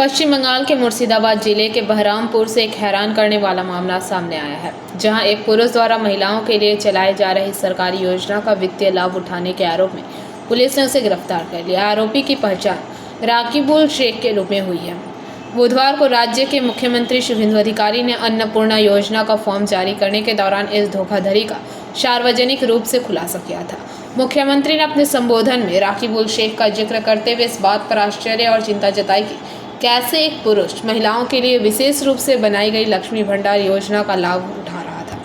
पश्चिम बंगाल के मुर्शिदाबाद जिले के बहरामपुर से एक हैरान करने वाला मामला सामने आया है, जहां एक पुरुष द्वारा महिलाओं के लिए चलाई जा रही सरकारी योजना का वित्तीय लाभ उठाने के आरोप में पुलिस ने उसे गिरफ्तार कर लिया। आरोपी की पहचान राकीबुल शेख के रूप में हुई है। बुधवार को राज्य के मुख्यमंत्री शुभेंदु अधिकारी ने अन्नपूर्णा योजना का फॉर्म जारी करने के दौरान इस धोखाधड़ी का सार्वजनिक रूप से खुलासा किया था। मुख्यमंत्री ने अपने संबोधन में राकीबुल शेख का जिक्र करते हुए इस बात पर आश्चर्य और चिंता जताई कि कैसे एक पुरुष महिलाओं के लिए विशेष रूप से बनाई गई लक्ष्मी भंडार योजना का लाभ उठा रहा था।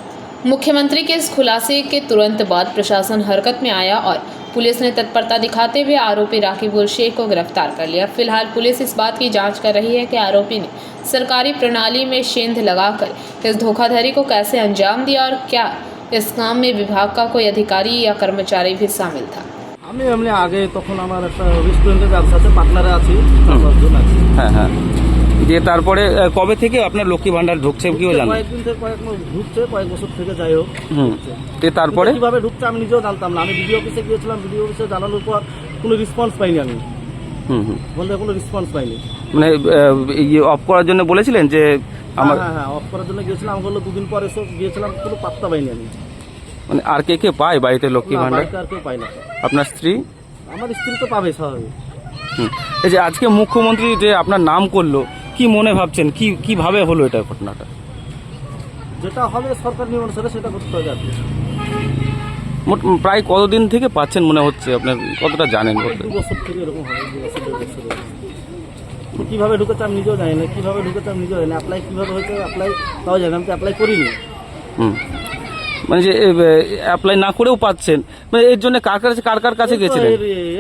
मुख्यमंत्री के इस खुलासे के तुरंत बाद प्रशासन हरकत में आया और पुलिस ने तत्परता दिखाते हुए आरोपी राकीबुल शेख को गिरफ्तार कर लिया। फिलहाल पुलिस इस बात की जांच कर रही है कि आरोपी ने सरकारी प्रणाली में सेंध लगाकर इस धोखाधड़ी को कैसे अंजाम दिया और क्या इस काम में विभाग का कोई अधिकारी या कर्मचारी भी शामिल था। আমি এমনি আগে তখন আমার একটা রেস্টুরেন্টের ব্যবসা আছে, পার্টনারে আছি, 10 জন আছি। হ্যাঁ হ্যাঁ দিয়ে তারপরে কবে থেকে আপনার লক্ষ্মী ভান্ডার ঢুকছে কিও জানেন? কয়েকদিন থেকে কয়েক মাস ঢুকছে, কয়েক বছর থেকে যাই হোক। তে তারপরে কিভাবে ঢুকছে আমি নিজেও জানতাম না। আমি বিডিও অফিসে গিয়েছিলাম, বিডিও অফিসে জানানোর পর কোনো রেসপন্স পাইনি। আমি বলতে কোনো রেসপন্স পাইনি। মানে অফ করার জন্য বলেছিলেন যে আমার হ্যাঁ অফ করার জন্য গিয়েছিলাম। আমি বললো 2 দিন পরে এসে গিয়েছিলাম, কোনো পাত্তা পাইনি আমি। মানে আর কে পায় বাড়িতে লক্ষ্মী ভান্ডার? আর কেউ পাই না। আপনার স্ত্রী? আমার স্ত্রী তো পাবে স্বাভাবিক। এই যে আজকে মুখ্যমন্ত্রী যে আপনার নাম করলো, কি মনে ভাবছেন, কিভাবে হলো এটা ঘটনাটা? যেটা হবে সরকার নিয়ম অনুসারে সেটা করতে হবে আর কি। প্রায় কতদিন থেকে পাচ্ছেন মনে হচ্ছে, আপনার কতটা জানেন? 2 বছর থেকে এরকম হবে, 2 বছর 1.5 বছর। কীভাবে ঢুকেছে আমি নিজেও জানি না, কীভাবে ঢুকেছে আমি নিজেও জানি না। অ্যাপ্লাই কীভাবে হয়েছে অ্যাপ্লাই তাও জানি, আমি তো অ্যাপ্লাই করিনি। মানে যে অ্যাপ্লাই না করেও পাচ্ছেন, মানে এর জন্য কার কাছে গেছিলেন?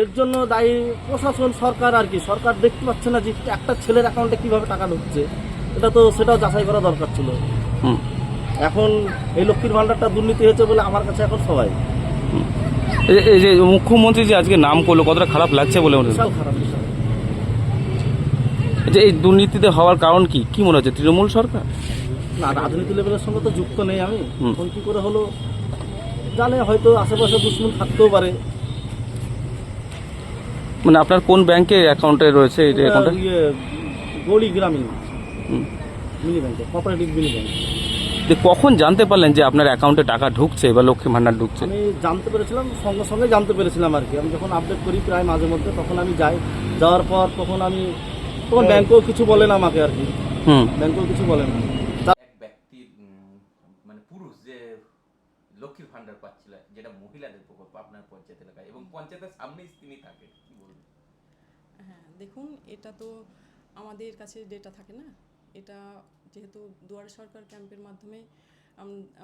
এর জন্য দায়ী প্রশাসন, সরকার আর কি। সরকার দেখতে পাচ্ছে না যে একটা ছেলের অ্যাকাউন্টে কিভাবে টাকা ঢুকছে, সেটাও যাচাই করা দরকার ছিল। এখন এই লক্ষ্মীর ভান্ডারটা দুর্নীতি হয়েছে বলে আমার কাছে এখন সবাই। এই যে মুখ্যমন্ত্রী যে আজকে নাম করলো, কতটা খারাপ লাগছে বলে মনে হয়? বিশাল খারাপ, বিশাল। যে এই দুর্নীতিতে হওয়ার কারণ কি মনে হচ্ছে? তৃণমূল সরকার? না, রাজনীতি লেভেলের সঙ্গে তো যুক্ত নেই আমি। এখন কি করে হলো জানে, হয়তো আশেপাশে দুশ্মন থাকতেও পারে। মানে আপনার কোন ব্যাংকের অ্যাকাউন্টে রয়েছে এই অ্যাকাউন্টটা? গৌরী গ্রামীণ মিনি ব্যাংকে, কোঅপারেটিভ মিনি ব্যাংক। যে কখন জানতে পারলেন যে আপনার অ্যাকাউন্টে টাকা ঢুকছে বা লক্ষ্মী ভান্ডার ঢুকছে? আমি জানতে পেরেছিলাম, সঙ্গে সঙ্গে জানতে পেরেছিলাম আর কি। আমি যখন আপডেট করি প্রায় মাঝে মধ্যে, তখন আমি যাওয়ার পর তখন ব্যাংকেও কিছু বলে না আমাকে আর কি। ব্যাংকেও কিছু বলে না। মানে পুরুষ যে লক্ষ্মীর ভান্ডার পাচ্ছিল, যেটা মহিলাদের প্রকল্প আপনার পঞ্চায়েত এলাকায়, এবং পঞ্চায়েতের সামনেই তিনি থাকে, কি বলবেন? হ্যাঁ দেখুন, এটা তো আমাদের কাছে ডেটা থাকে না। এটা যেহেতু দুয়ারে সরকার ক্যাম্পের মাধ্যমে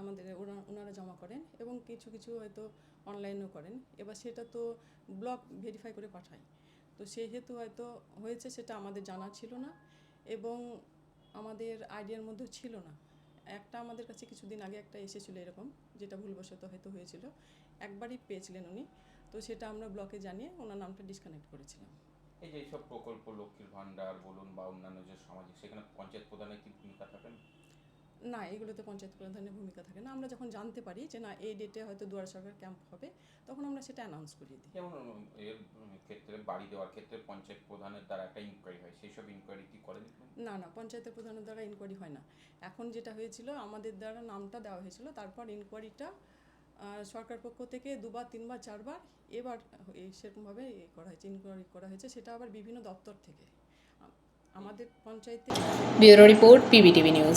আমাদের ওনারা জমা করেন এবং কিছু হয়তো অনলাইনেও করেন। এবার সেটা তো ব্লক ভেরিফাই করে পাঠায়, তো সেহেতু হয়তো হয়েছে, সেটা আমাদের জানা ছিল না এবং আমাদের আইডিয়ার মধ্যেও ছিল না। একটা আমাদের কাছে কিছুদিন আগে একটা এসেছিলো এরকম, যেটা ভুলবশত হয়তো হয়েছিল। একবারই পেয়েছিলেন উনি, তো সেটা আমরা ব্লকে জানিয়ে ওনার নামটা ডিসকানেক্ট করেছিলাম। এই যে এইসব প্রকল্প লক্ষ্মীর ভান্ডার বলুন বা অন্যান্য যে সামাজিক, সেখানে পঞ্চায়েত প্রধানের কি ভূমিকা থাকে? না, এগুলোতে পঞ্চায়েত প্রধানের ভূমিকা থাকে না। আমরা যখন জানতে পারি যে না এই ডেটে হয়তো দুয়ারে সরকার ক্যাম্প হবে, তখন আমরা সেটা অ্যানাউন্স করিয়ে দিই। যেমন এর ক্ষেত্রে বাড়ি দেওয়ার ক্ষেত্রে পঞ্চায়েত প্রধানের দ্বারা একটা ইনকোয়ারি হয়, সেই সব ইনকোয়ারি কি করেন? না, পঞ্চায়েতের প্রধানের দ্বারা ইনকোয়ারি হয় না। এখন যেটা হয়েছিল, আমাদের দ্বারা নামটা দেওয়া হয়েছিল, তারপর ইনকোয়ারিটা সরকার পক্ষ থেকে 2 বার 3 বার 4 বার এবার সেরকমভাবে করা হয়েছে, ইনকোয়ারি করা হয়েছে। সেটা আবার বিভিন্ন দপ্তর থেকে, আমাদের পঞ্চায়েতে। Bureau report, PBTV news.